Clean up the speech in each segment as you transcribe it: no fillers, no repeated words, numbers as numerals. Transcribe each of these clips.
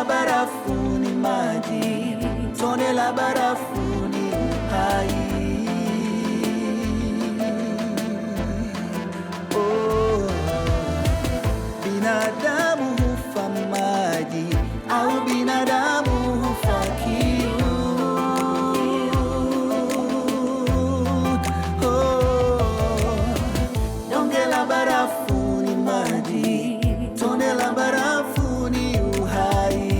la barafu ni maji, tone la barafu ni uhai. Binadamu hufa maji au binadamu hufa kiu. Donge la barafu ni maji, tone la barafu ni uhai.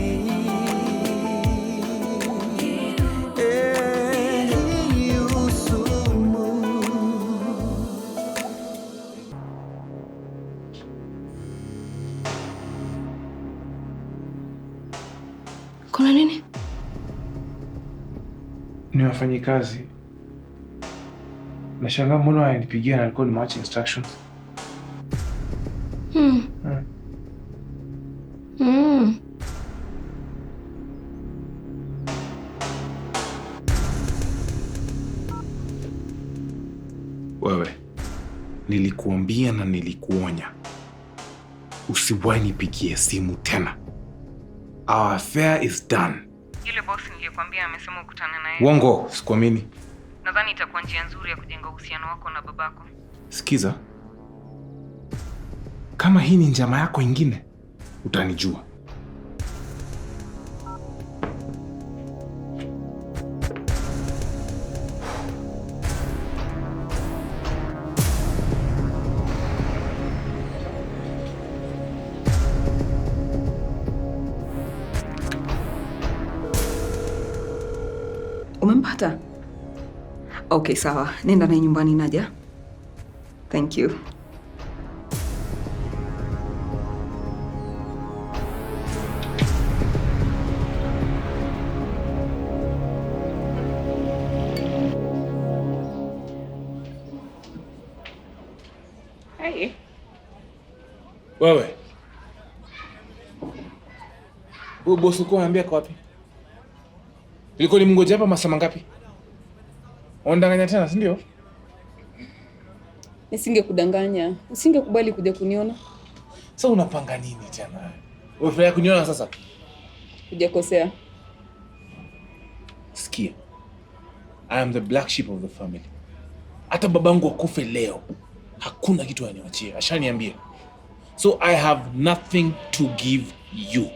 Kuna nini? Ni wafanyikazi. Nashangaa mbona ananipigia na alikuwa nimeacha instructions. Wewe, nilikuambia na nilikuonya. Usiwahi nipigie simu tena. Our affair is done. Yule boss nilikwambia amesema ukutane naye. Uongo, sikuamini. Nadhani itakuwa njia nzuri ya kujenga uhusiano wako na babako. Sikiza. Kama hii ni njama yako ingine, utanijua. Umempata? Okay, sawa. Nenda naye nyumbani Nadia. Thank you. Hey. Wewe. Huyo boss uko anambia kwa wapi? Ilikuwa ni mngoje hapa masaa mangapi? Ondanganya tena, si ndio? Nisingekudanganya. Usingekubali kuja kuniona. Sasa unapanga nini tena? Wewe kuniona sasa? Hujakosea. Sikia. I am the black sheep of the family. Hata babangu akufe leo, hakuna kitu aniachie. Ashaniambia. So I have nothing to give you.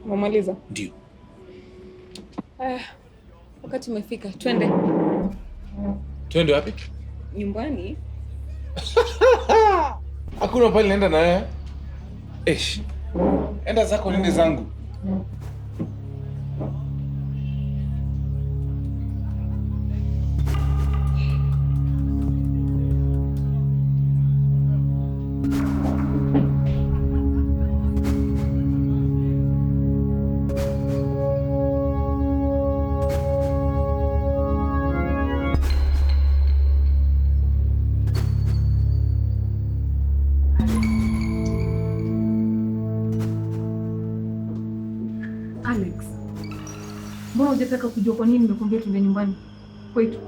Umemaliza? Ndio. Wakati umefika. Twende. Twende wapi? Nyumbani. Hakuna pale naenda na wewe. Enda zako nende zangu. Alex, mbona hujataka kujua kwa nini nimekuambia tuende nyumbani kwetu?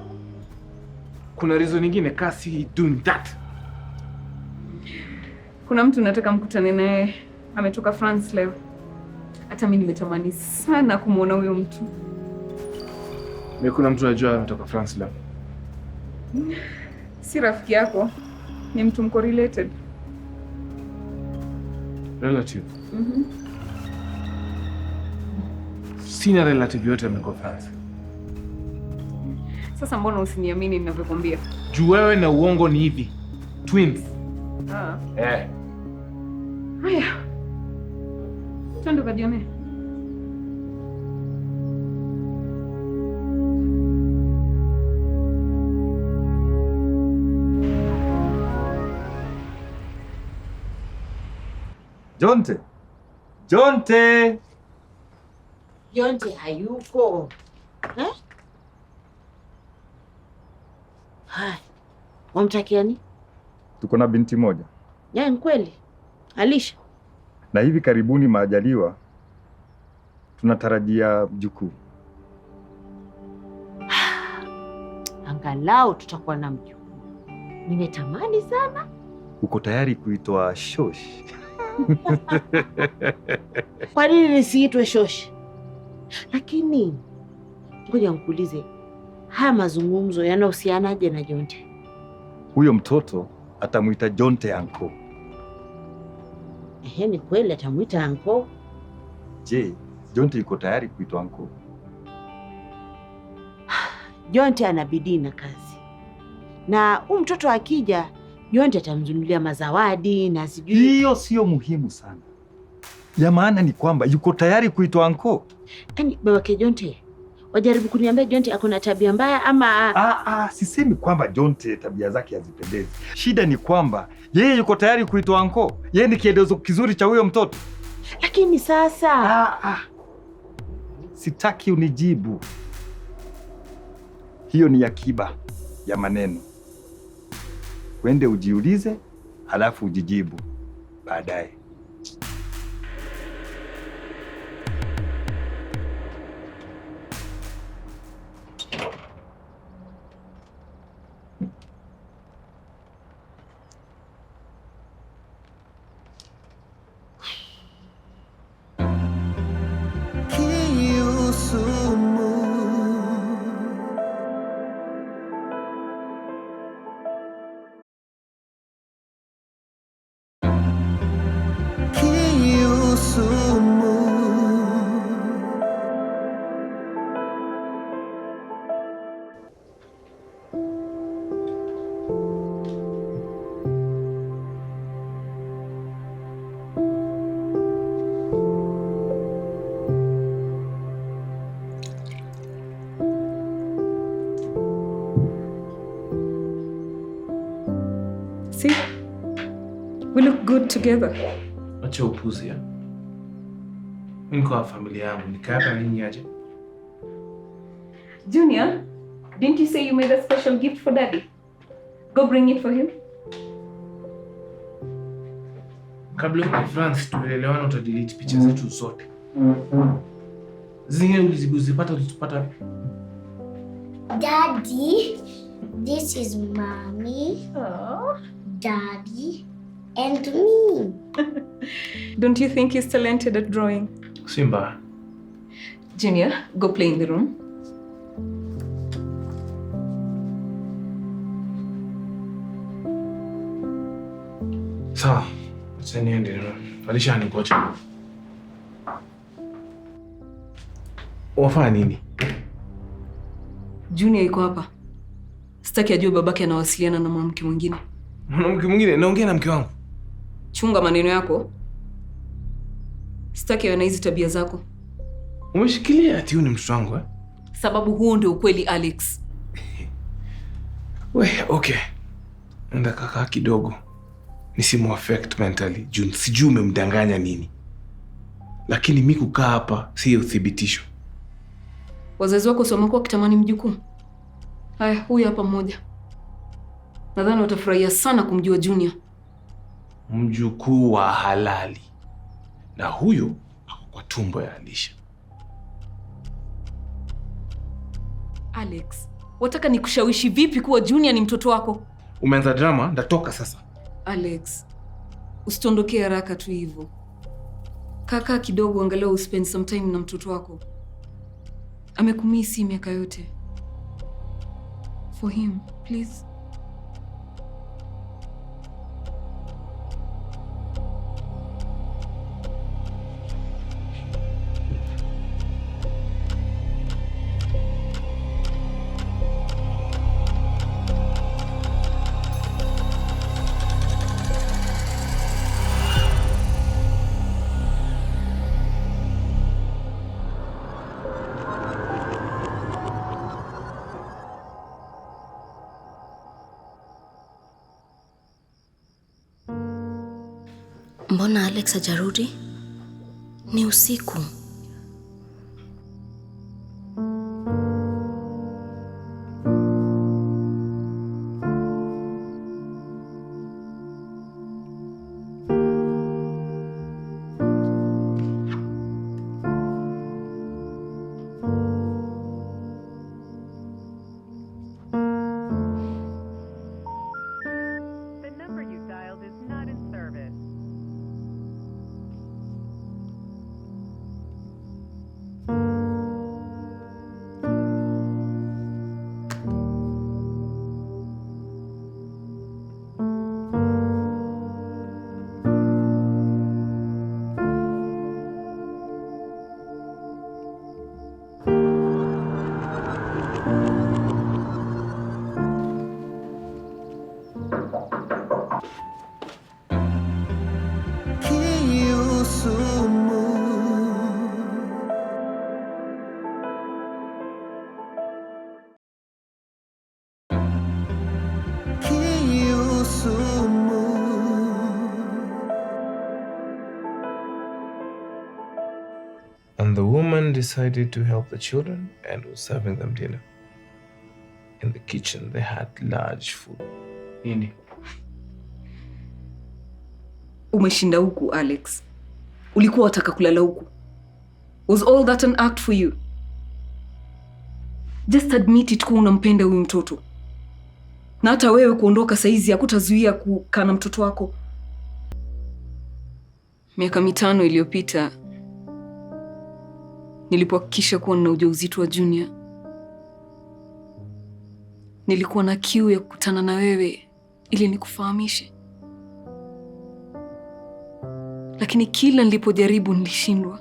Kuna reason nyingine kasi doing that. Kuna mtu nataka mkutane naye, ametoka France leo. Hata mimi nimetamani sana kumuona huyo mtu. Mimi kuna mtu najua ametoka France leo. Si rafiki yako, ni mtu mko related. Relative? Sina relative yote ameko France. Sasa mbona usiniamini ninavyokuambia? Juu wewe na uongo ni hivi. Twins. Haya. Twende kajione. Jonte. Jonte. Jonte hayuko. Hai. Wamtakia nini? Tuko na binti moja. Yaani kweli? Alisha. Na hivi karibuni majaliwa tunatarajia mjukuu. Angalau tutakuwa na mjukuu. Nimetamani sana. Uko tayari kuitwa Shosh? Kwa nini nisiitwe shoshi? Lakini ngoja nikuulize, haya mazungumzo yanahusianaje na Jonte? Huyo mtoto atamuita Jonte anko. Ni kweli atamuita anko? Je, Jonte yuko tayari kuitwa anko? Jonte ana bidii na kazi, na huyu mtoto akija, Jonte atamzunulia mazawadi na sijui. Hiyo sio muhimu sana. Ya maana ni kwamba yuko tayari kuitwa anko. Yaani babake Jonte, wajaribu kuniambia Jonte ako na tabia mbaya ama? Sisemi kwamba Jonte tabia zake hazipendezi. Shida ni kwamba yeye yuko tayari kuitwa anko. Yeye ni kielezo kizuri cha huyo mtoto. Lakini sasa sitaki unijibu. Hiyo ni akiba ya maneno. Wende ujiulize, halafu ujijibu baadaye. See? We look good together. Acha upuzi ya. Mimi kwa familia yangu nikaa hapa na nyinyi aje. Junior, didn't you say you made a special gift for Daddy? Go bring it for him. Kabla ya France tulielewana utadelete picha zetu zote. Zingine ulizipata Daddy, this is Mommy, Oh. Daddy, and me. Don't you think he's talented at drawing? Simba. Junior, go play in the room. Sawa. Acha niende. Alisha nikocha. Wafanya nini? Junior yuko hapa. Sitaki ajue babake anawasiliana na mwanamke mwingine. Mwanamke mwingine? Naongea na mke wangu. Chunga maneno yako. Sitaki awe na hizi tabia zako. Umeshikilia ati huyu ni mtoto wangu eh? Sababu huo ndio ukweli, Alex. Okay. Enda kaka kidogo. Nisimu affect mentally. June, sijui umemdanganya nini. Lakini mimi kukaa hapa si uthibitisho. Wazazi wako sio wamekuwa kitamani mjukuu. Haya, huyu hapa mmoja. Nadhani watafurahia sana kumjua Junior. Mjukuu wa halali. Na huyo ako kwa tumbo ya Alisha. Alex, wataka nikushawishi vipi kuwa Junior ni mtoto wako? Umeanza drama, ndatoka sasa. Alex, usitondokee haraka tu hivyo. Kaka kidogo, angalau uspend some time na mtoto wako. Amekumisi miaka yote. For him, please. Mbona Alex hajarudi? Ni usiku. And the woman decided to help the children and was serving them dinner. In the kitchen, they had large food. Nini? Umeshinda huku, Alex. Ulikuwa wataka kulala huku. Was all that an act for you? Just admit it kuwa unampenda huyu mtoto. Na hata wewe kuondoka saizi hakutazuia kukaa na mtoto wako. Miaka 5 iliyopita nilipohakikisha kuwa nina ujauzito wa Junior, nilikuwa na kiu ya kukutana na wewe ili nikufahamishe. Lakini kila nilipojaribu nilishindwa.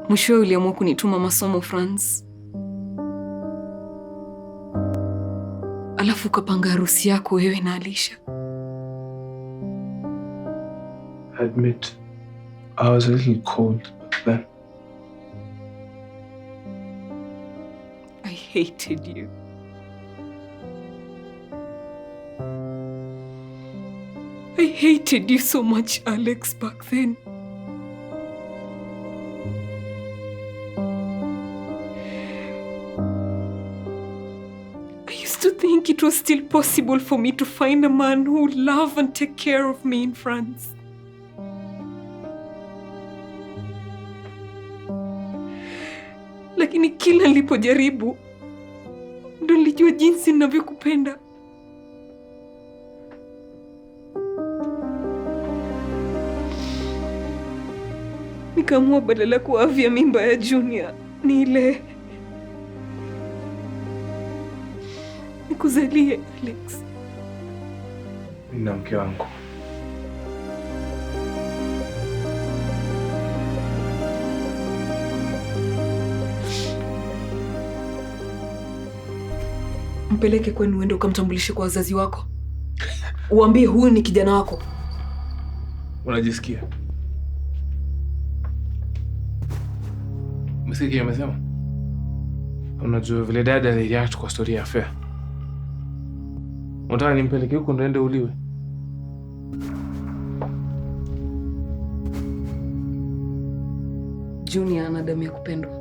Mwishowe uliamua kunituma masomo France. Alafu ukapanga harusi yako wewe na Alisha. Admit, I was a little cold back then. I hated you. I hated you so much, Alex, back then. I used to think it was still possible for me to find a man who would love and take care of me in France. Lakini kila nilipojaribu ndo nilijua jinsi ninavyokupenda. Nikaamua badala kuavya mimba ya Junior nikuzalie, Alex. Na mke wangu. Mpeleke kwenu uende ukamtambulishe kwa wazazi wako. Uambie huyu ni kijana wako. Unajisikia? Msiki amesema? Unajua vile dada alireact kwa story ya Fair. Unataka nimpeleke huko ndo ende uliwe? Junior ana damu ya kupendwa.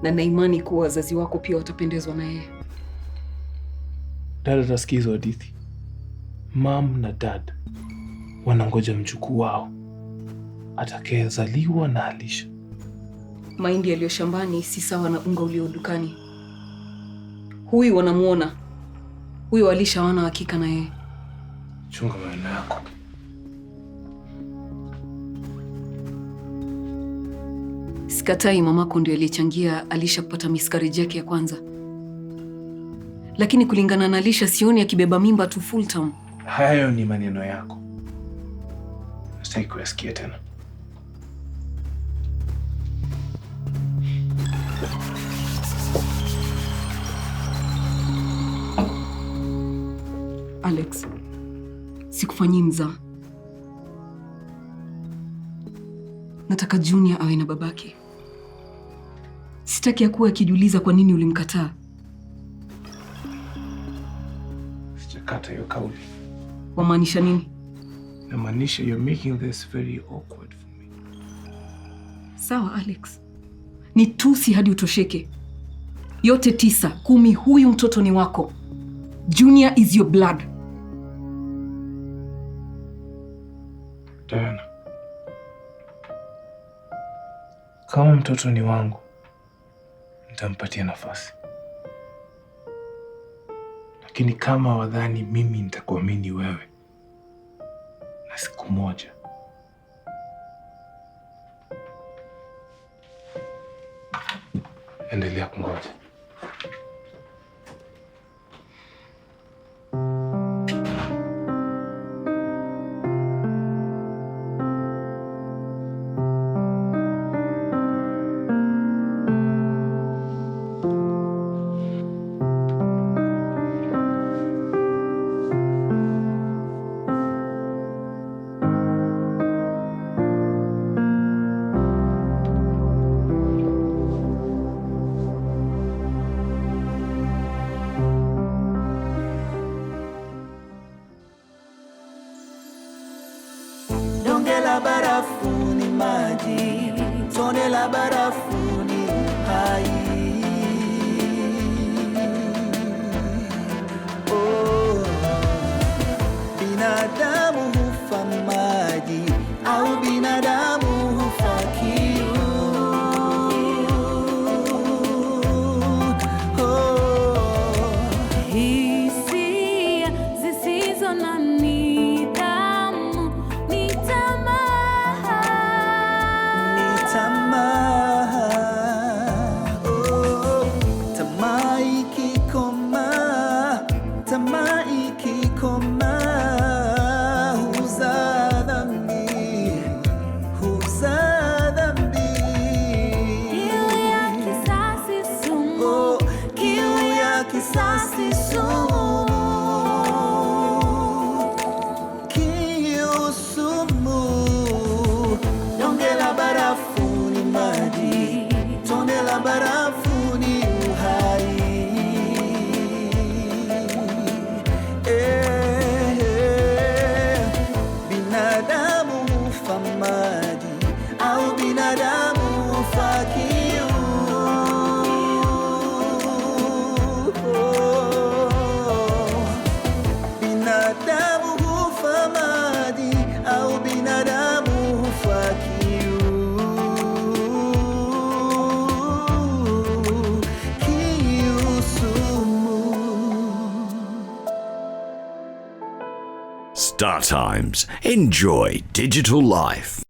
Na naimani kuwa wazazi wako pia watapendezwa na yeye. Dada atasikia hizo hadithi. Mom na dad wanangoja mjukuu wao atakayezaliwa na Alisha. Mahindi yaliyo shambani si sawa na unga ulio dukani. Huyu wanamuona. Huyu Alisha hawana hakika na yeye. Chunga maneno yako. Sikatai mamako ndio aliyechangia Alisha kupata miscarriage yake ya kwanza. Lakini kulingana na Alisha sioni akibeba mimba tu full term. Hayo ni maneno yako. Sitaki kuyasikia tena. Alex, sikufanyii mzaha. Nataka Junior awe na babake. Sitaki akuwe akijiuliza kwa nini ulimkataa. Sijakata hiyo kauli. Wamaanisha nini? Namaanisha you're making this very awkward for me. Sawa, Alex. Ni tusi hadi utosheke. Yote 9, 10, huyu mtoto ni wako. Junior is your blood. Diana, kama mtoto ni wangu, nitampatia nafasi. Lakini kama wadhani mimi nitakuamini wewe, na siku moja endelea kungoja. Donge la barafu la barafu ni uhai. Oh, binadamu hufa maji au binadamu hufa kiu. Hisia zisizo na nidhamu ni tamaa. Oh, tamaa ikikoma, tamaa ikikoma huzaa dhambi, huzaa dhambi. Kiu ya kisasi sumu. Oh, kiu ya kisasi sumu, kiu sumu. Donge la barafu ni maji, tone la barafu ni uhai. Binadamu hufa maji au binadamu hufa kiu. Binadamu hufa maji au binadamu hufa kiu. Kiu sumu. Star Times. Enjoy digital life.